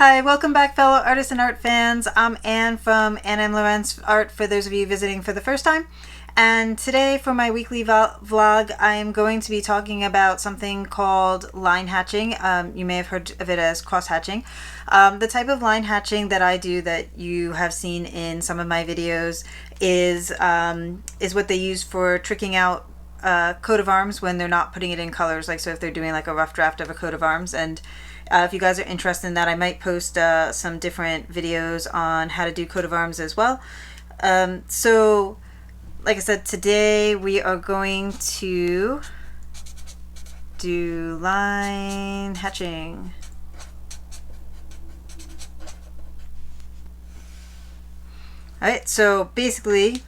Hi, welcome back fellow artists and art fans. I'm Anne from Anne and Lorenc Art for those of you visiting for the first time. And today for my weekly vlog, I am going to be talking about something called line hatching. You may have heard of it as cross-hatching. The type of line hatching that I do that you have seen in some of my videos is what they use for tricking out coat of arms when they're not putting it in colors. Like, so if they're doing like a rough draft of a coat of arms, and if you guys are interested in that, I might post some different videos on how to do coat of arms as well. So like I said, today we are going to do line hatching. Alright, so basically,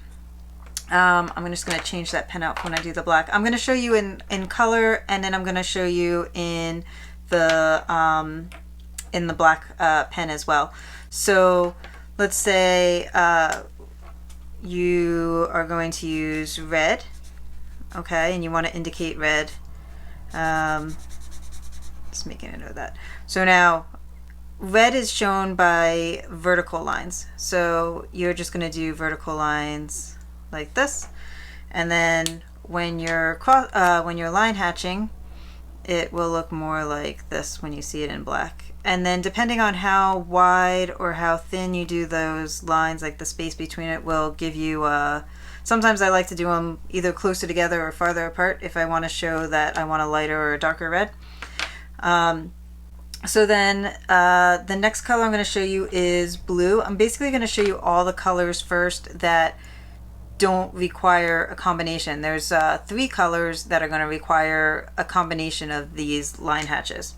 I'm just going to change that pen out when I do the black. I'm going to show you in color, and then I'm going to show you in the black pen as well. So let's say you are going to use red, okay, and you want to indicate red. Just making a note of that. So now red is shown by vertical lines, so you're just going to do vertical lines like this, and then when you're line hatching, it will look more like this when you see it in black. And then depending on how wide or how thin you do those lines, like the space between it will give you, sometimes I like to do them either closer together or farther apart if I want to show that I want a lighter or a darker red. So then the next color I'm going to show you is blue. I'm basically going to show you all the colors first that don't require a combination. There's 3 colors that are going to require a combination of these line hatches.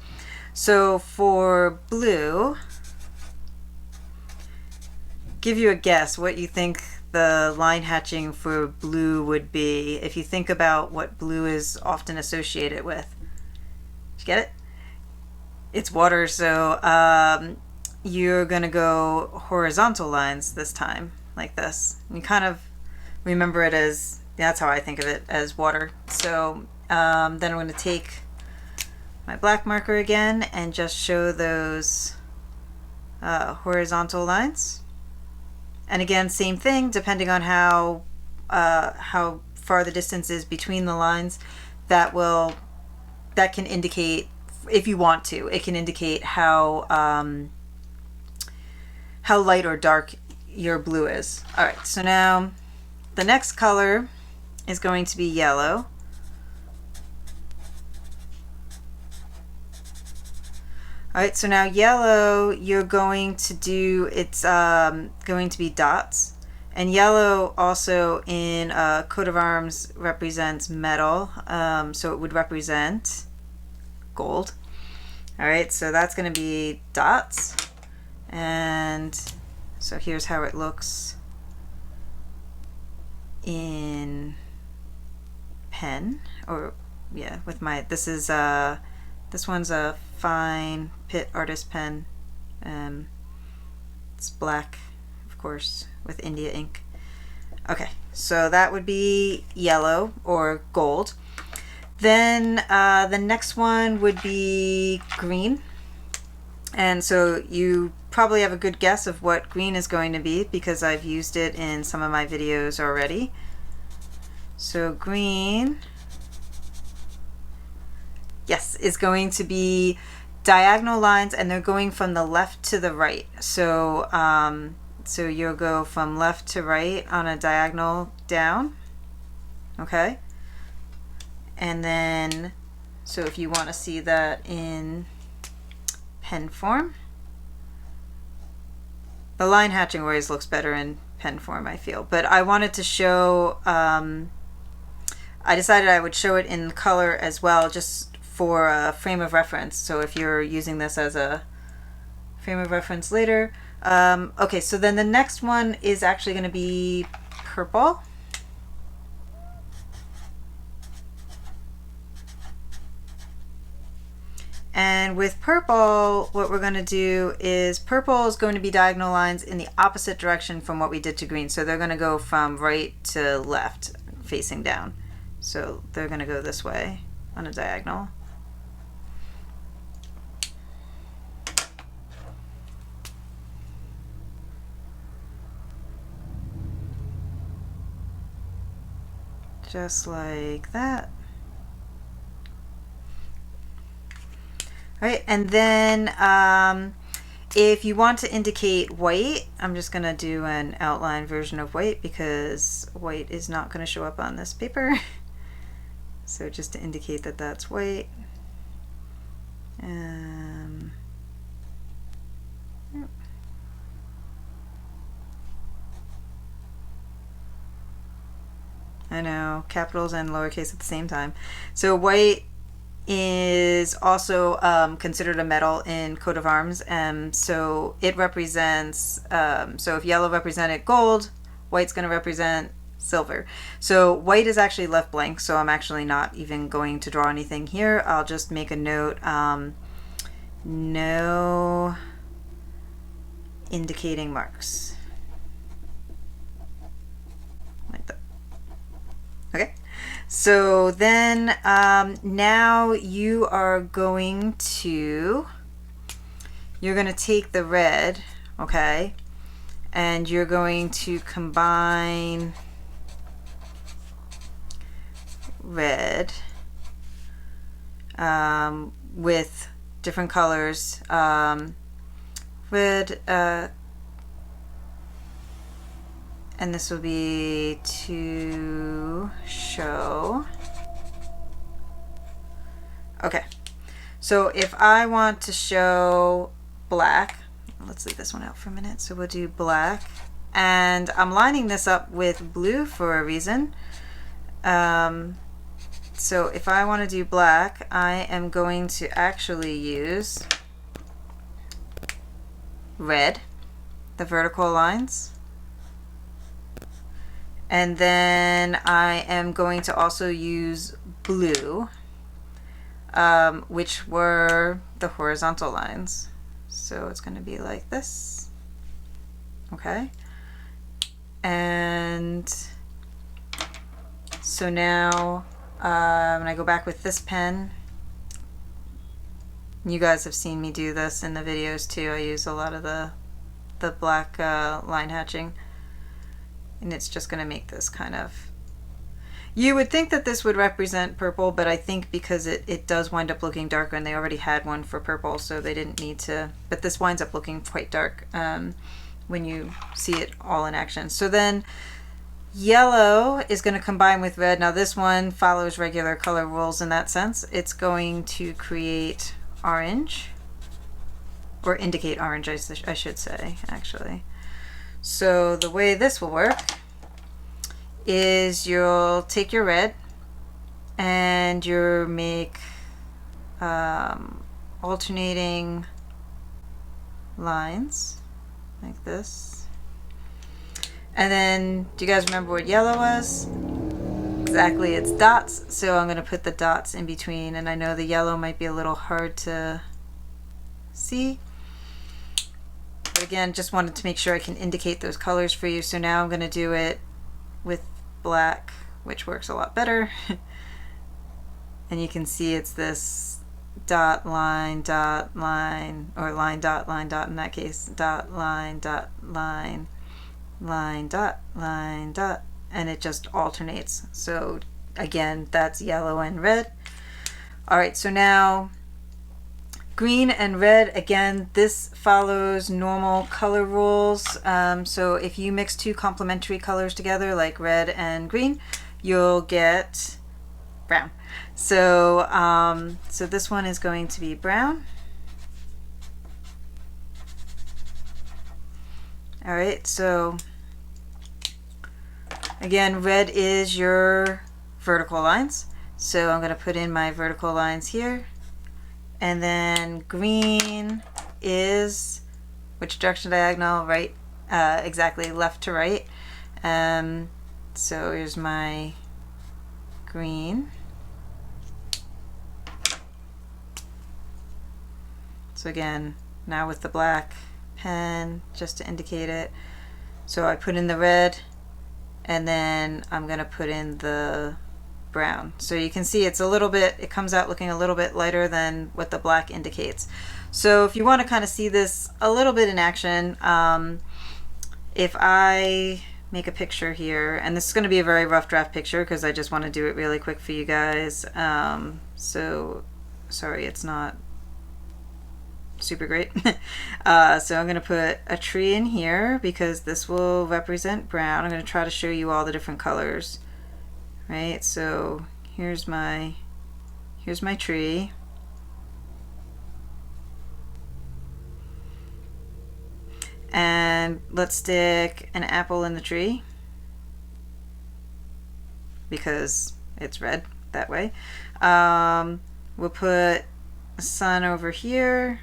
So for blue, give you a guess what you think the line hatching for blue would be if you think about what blue is often associated with. Did you get it? It's water, so you're going to go horizontal lines this time, like this. You kind of remember it as, that's how I think of it, as water. So then I'm going to take my black marker again and just show those horizontal lines. And again, same thing, depending on how far the distance is between the lines, that can indicate, if you want to, it can indicate how light or dark your blue is. All right, so now the next color is going to be yellow. All right, so now yellow, you're going to do, it's going to be dots. And yellow also in coat of arms represents metal, so it would represent gold. All right, so that's going to be dots. And so here's how it looks in pen, or yeah, with my, this one's a fine Pitt artist pen. It's black, of course, with India ink. Okay, so that would be yellow or gold. Then the next one would be green. And so you probably have a good guess of what green is going to be because I've used it in some of my videos already. So green, yes, is going to be diagonal lines, and they're going from the left to the right. So so you'll go from left to right on a diagonal down, okay? And then, so if you want to see that in pen form, the line hatching always looks better in pen form, I feel. But I wanted to show, I decided I would show it in color as well, just for a frame of reference. So if you're using this as a frame of reference later. Okay, so then the next one is actually going to be purple. And with purple, what we're going to do is purple is going to be diagonal lines in the opposite direction from what we did to green. So they're going to go from right to left, facing down. So they're going to go this way on a diagonal. just like that. All right, and then if you want to indicate white, I'm just going to do an outline version of white because white is not going to show up on this paper. So just to indicate that that's white. Yep. I know, capitals and lowercase at the same time. So white is also considered a metal in coat of arms, and so it represents, so if yellow represented gold, white's going to represent silver. So white is actually left blank, so I'm actually not even going to draw anything here. I'll just make a note, no indicating marks. Like that. Okay. So then now you are going to, you're going to take the red, okay, and you're going to combine red with different colors. Red, and this will be to show. Okay, so if I want to show black, let's leave this one out for a minute. So we'll do black, and I'm lining this up with blue for a reason. So if I want to do black, I am going to actually use red, the vertical lines. And then I am going to also use blue, which were the horizontal lines. So it's going to be like this. Okay. And so now when I go back with this pen, you guys have seen me do this in the videos too. I use a lot of the black line hatching. And it's just going to make this kind of, you would think that this would represent purple, but I think because it does wind up looking darker, and they already had one for purple, so they didn't need to, but this winds up looking quite dark when you see it all in action. So then yellow is going to combine with red. Now this one follows regular color rules in that sense. It's going to create orange, or indicate orange, I should say, actually. So the way this will work is you'll take your red and you'll make alternating lines like this. And then, do you guys remember what yellow was? Exactly, it's dots. So I'm going to put the dots in between, and I know the yellow might be a little hard to see. But again, just wanted to make sure I can indicate those colors for you. So now I'm going to do it with black, which works a lot better. And you can see it's this dot, line, or line, dot in that case, dot, line, line, dot, and it just alternates. So again, that's yellow and red. All right, so now green and red, again, this follows normal color rules. So if you mix two complementary colors together, like red and green, you'll get brown. So, so this one is going to be brown. All right, so again, red is your vertical lines. So I'm going to put in my vertical lines here. And then green is which direction diagonal? Right, exactly, left to right. So here's my green. So again, now with the black pen, just to indicate it. So I put in the red, and then I'm going to put in the brown. So you can see it's a little bit, it comes out looking a little bit lighter than what the black indicates. So if you want to kind of see this a little bit in action, if I make a picture here, and this is going to be a very rough draft picture because I just want to do it really quick for you guys. So sorry it's not super great. So I'm going to put a tree in here because this will represent brown. I'm going to try to show you all the different colors. Right, so here's my tree. And let's stick an apple in the tree because it's red that way. We'll put a sun over here.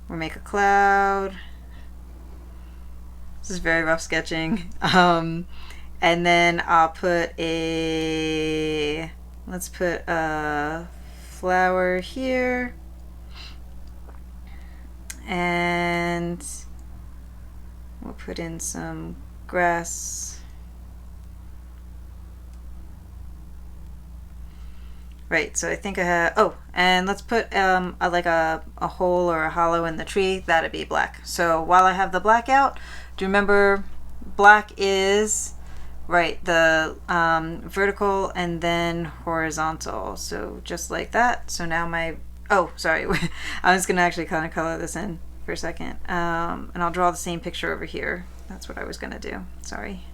We'll make a cloud. This is very rough sketching. And then I'll put let's put a flower here. And we'll put in some grass. Right, so I think I have, oh, and let's put like a hole or a hollow in the tree. That'd be black. So while I have the black out, do you remember black is, right, the vertical and then horizontal. So just like that. So now my, oh, sorry, I was gonna actually kind of color this in for a second. And I'll draw the same picture over here. That's what I was gonna do, sorry.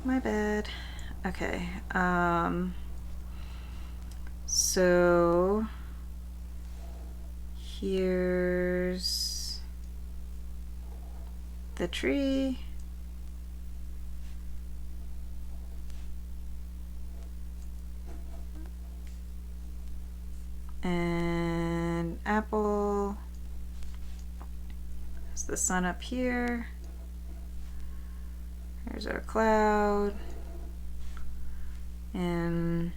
My bad. Okay, so here's the tree. And apple. There's the sun up here. Here's our cloud. And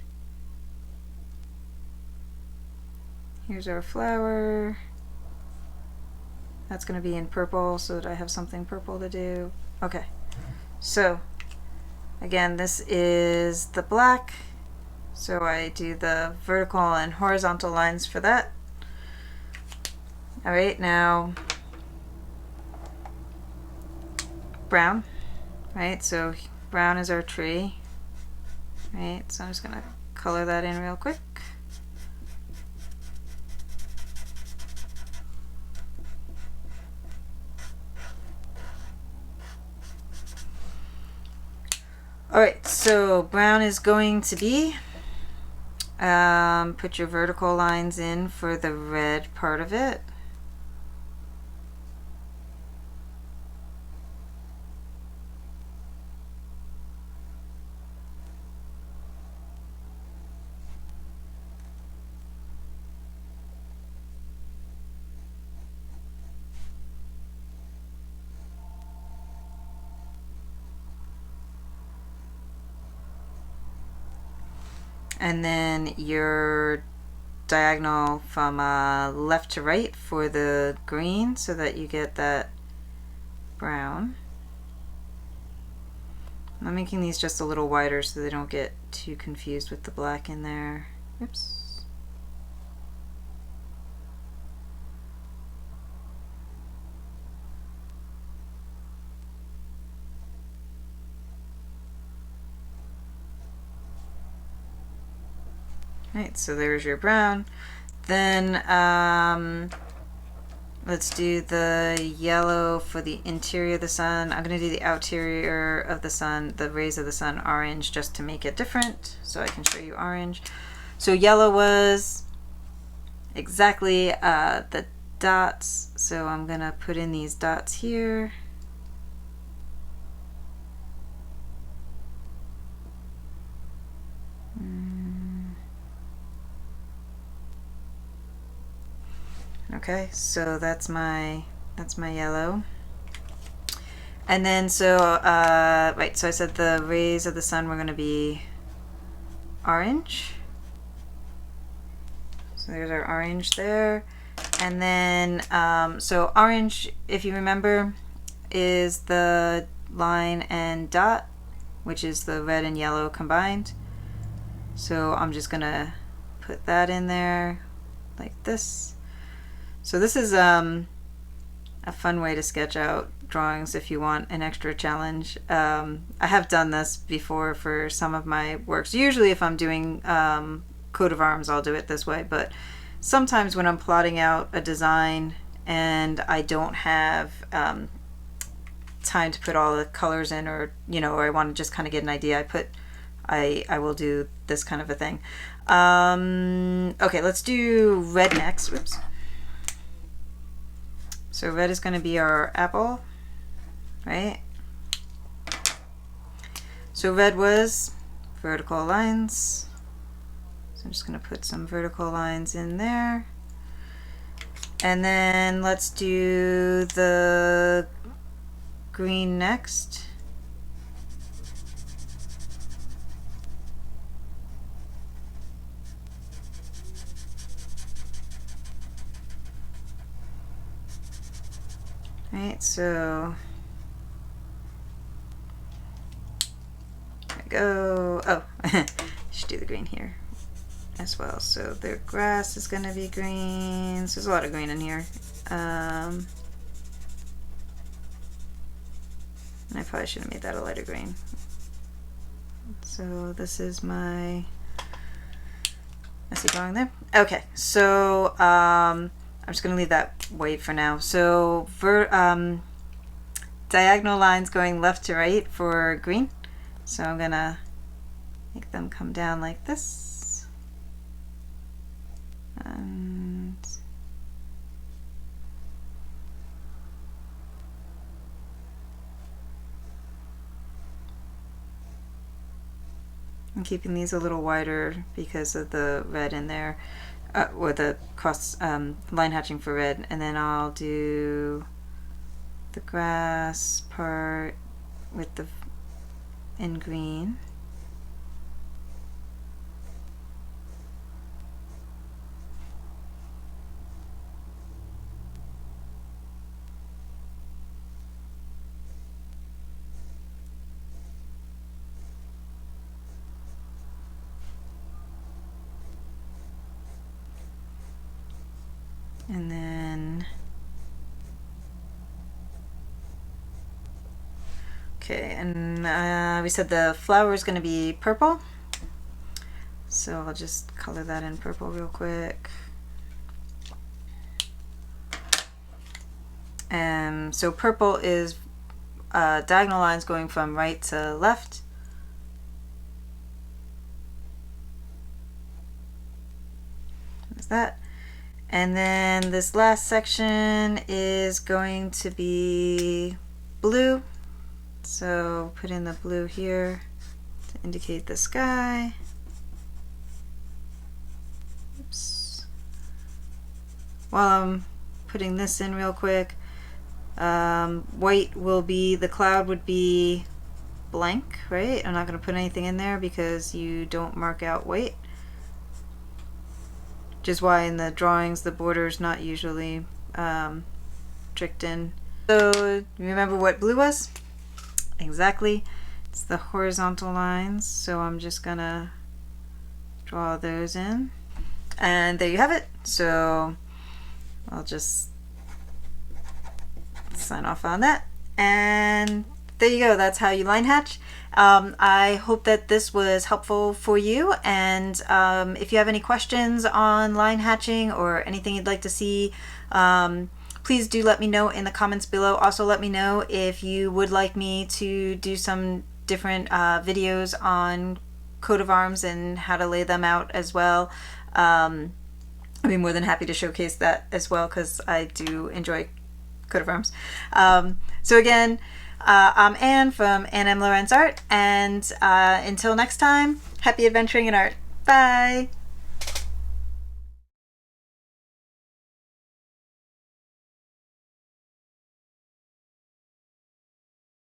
here's our flower. That's going to be in purple so that I have something purple to do. Okay, so again, this is the black. So I do the vertical and horizontal lines for that. All right, now brown, right? So brown is our tree, right? So I'm just gonna color that in real quick. All right, so brown is going to be, put your vertical lines in for the red part of it. And then your diagonal from left to right for the green so that you get that brown. I'm making these just a little wider so they don't get too confused with the black in there. Oops. Right, so there's your brown. Then let's do the yellow for the interior of the sun. I'm going to do the outerior of the sun, the rays of the sun, orange, just to make it different, so I can show you orange. So yellow was exactly the dots, so I'm going to put in these dots here. Okay, so that's my yellow. And then so right, so I said the rays of the sun were going to be orange. So there's our orange there. And then so orange, if you remember, is the line and dot, which is the red and yellow combined. So I'm just going to put that in there like this. So this is a fun way to sketch out drawings if you want an extra challenge. I have done this before for some of my works. Usually if I'm doing coat of arms, I'll do it this way, but sometimes when I'm plotting out a design and I don't have time to put all the colors in, or or I want to just kind of get an idea, I will do this kind of a thing. Okay, let's do red next. Whoops. So red is going to be our apple, right? So red was vertical lines. So I'm just going to put some vertical lines in there. And then let's do the green next. Right, so there we go. Oh, should do the green here as well. So their grass is going to be green. So there's a lot of green in here. And I probably should have made that a lighter green. So this is my messy drawing there. Okay, so I'm just going to leave that white for now. So diagonal lines going left to right for green. So I'm going to make them come down like this. And I'm keeping these a little wider because of the red in there. Or the cross line hatching for red, and then I'll do the grass part with the in green. And then, okay, and we said the flower is going to be purple. So I'll just color that in purple real quick. So purple is diagonal lines going from right to left. There's that. And then this last section is going to be blue. So put in the blue here to indicate the sky. Oops. While I'm putting this in real quick, white will be, the cloud would be blank, right? I'm not going to put anything in there because you don't mark out white. Which is why in the drawings the border is not usually tricked in. So remember what blue was? Exactly. It's the horizontal lines. So I'm just gonna draw those in. And there you have it. So I'll just sign off on that. And there you go. That's how you line hatch. I hope that this was helpful for you, and if you have any questions on line hatching or anything you'd like to see, please do let me know in the comments below. Also let me know if you would like me to do some different videos on coat of arms and how to lay them out as well. I'd be more than happy to showcase that as well because I do enjoy coat of arms. So again, I'm Anne from Anne M. Lorenc Art, and until next time, happy adventuring in art. Bye!